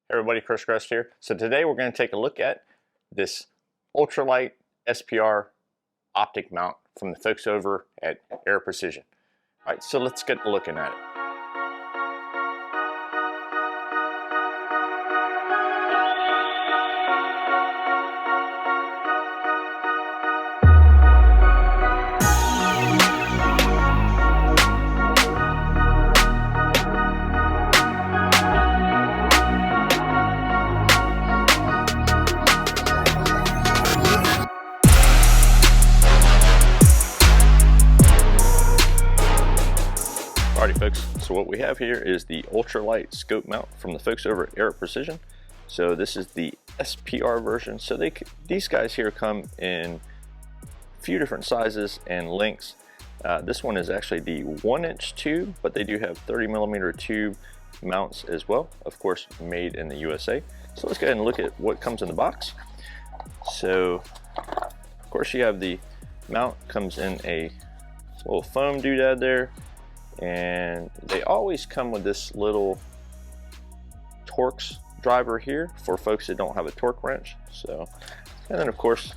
Hey everybody, Grest here. So today we're going to take a look at this ultralight SPR optic mount from the folks over at Aero Precision. All right, so let's get looking at it. Alrighty folks, so what we have here is the ultralight scope mount from the folks over at Aero Precision. So this is the SPR version. So these guys here come in a few different sizes and lengths. This one is actually the 1-inch tube, but they do have 30mm tube mounts as well, of course made in the USA. So let's go ahead and look at what comes in the box. So of course you have the mount, comes in a little foam doodad there. And they always come with this little Torx driver here for folks that don't have a torque wrench. So, and then of course,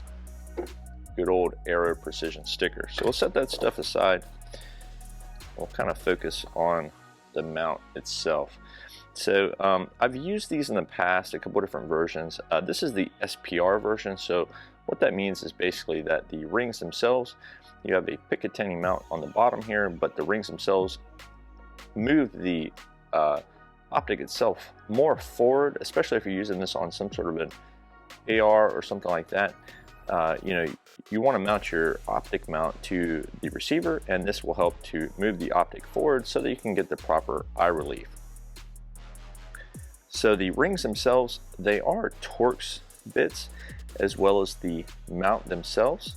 good old Aero Precision sticker. So we'll set that stuff aside. We'll kind of focus on the mount itself. So I've used these in the past, a couple different versions. This is the SPR version. So what that means is basically that the rings themselves, you have a Picatinny mount on the bottom here, but the rings themselves move the optic itself more forward, especially if you're using this on some sort of an AR or something like that. You want to mount your optic mount to the receiver, and this will help to move the optic forward so that you can get the proper eye relief. So the rings themselves, they are Torx bits as well as the mount themselves.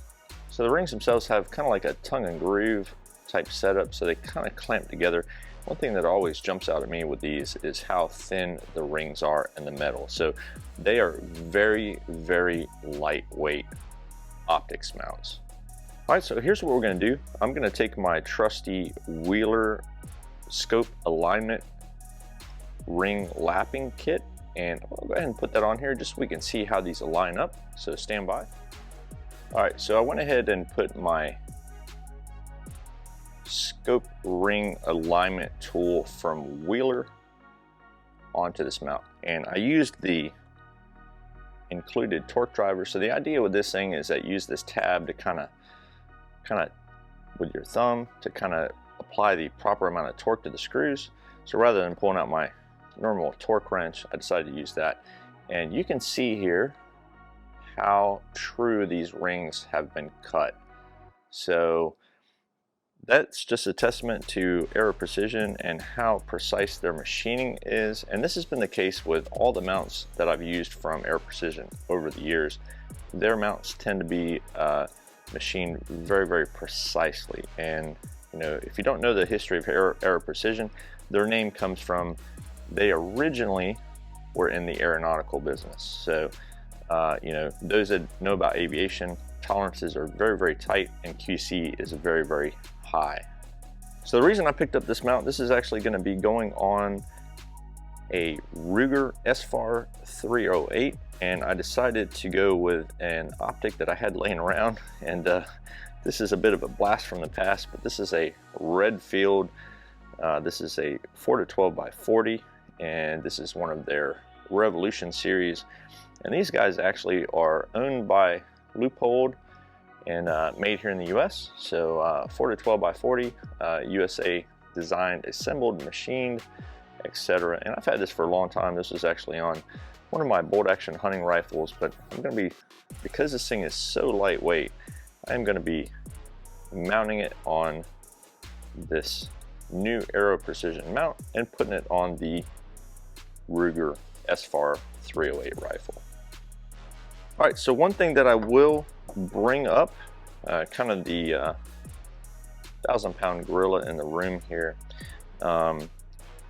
So the rings themselves have kind of like a tongue and groove type setup, so they kind of clamp together. One thing that always jumps out at me with these is how thin the rings are in the metal. So they are very, very lightweight optics mounts. All right, so here's what we're going to do. I'm going to take my trusty Wheeler scope alignment ring lapping kit, and I'll go ahead and put that on here just so we can see how these align up. So stand by. All right, so I went ahead and put my scope ring alignment tool from Wheeler onto this mount, and I used the included torque driver. So the idea with this thing is that you use this tab to kind of with your thumb to kind of apply the proper amount of torque to the screws. So rather than pulling out my normal torque wrench, I decided to use that, and you can see here how true these rings have been cut. So that's just a testament to Aero Precision and how precise their machining is. And this has been the case with all the mounts that I've used from Aero Precision over the years. Their mounts tend to be machined very, very precisely. And if you don't know the history of Aero Precision, their name comes from, they originally were in the aeronautical business. So those that know about aviation, tolerances are very, very tight, and QC is very, very high. So the reason I picked up this mount, this is actually going to be going on a Ruger SFAR 308, and I decided to go with an optic that I had laying around, and this is a bit of a blast from the past, but this is a Redfield. This is a 4-12 by 40, and this is one of their Revolution series. And these guys actually are owned by Leupold and made here in the US. So 4-12 by 40, USA designed, assembled, machined, etc. And I've had this for a long time. This is actually on one of my bolt action hunting rifles, but I'm going to be, because this thing is so lightweight, I'm going to be mounting it on this new Aero Precision mount and putting it on the Ruger SFAR 308 rifle. All right, so one thing that I will bring up, kind of the 1,000-pound gorilla in the room here.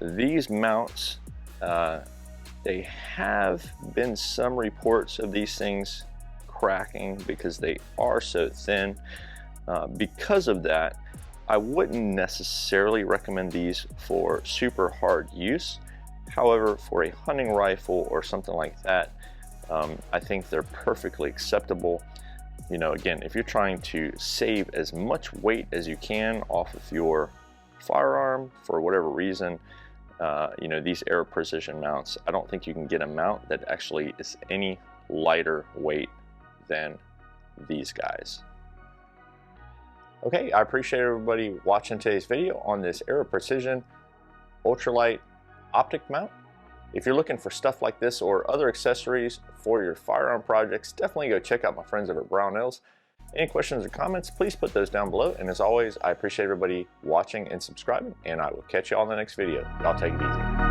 These mounts, they have been some reports of these things cracking because they are so thin. Because of that, I wouldn't necessarily recommend these for super hard use. However, for a hunting rifle or something like that, I think they're perfectly acceptable. You know, again, if you're trying to save as much weight as you can off of your firearm for whatever reason, you know, these Aero Precision mounts, I don't think you can get a mount that actually is any lighter weight than these guys. Okay, I appreciate everybody watching today's video on this Aero Precision ultralight optic mount. If you're looking for stuff like this or other accessories for your firearm projects, definitely go check out my friends over at Brownells. Any questions or comments, please put those down below. And as always, I appreciate everybody watching and subscribing, and I will catch you all in the next video. Y'all take it easy.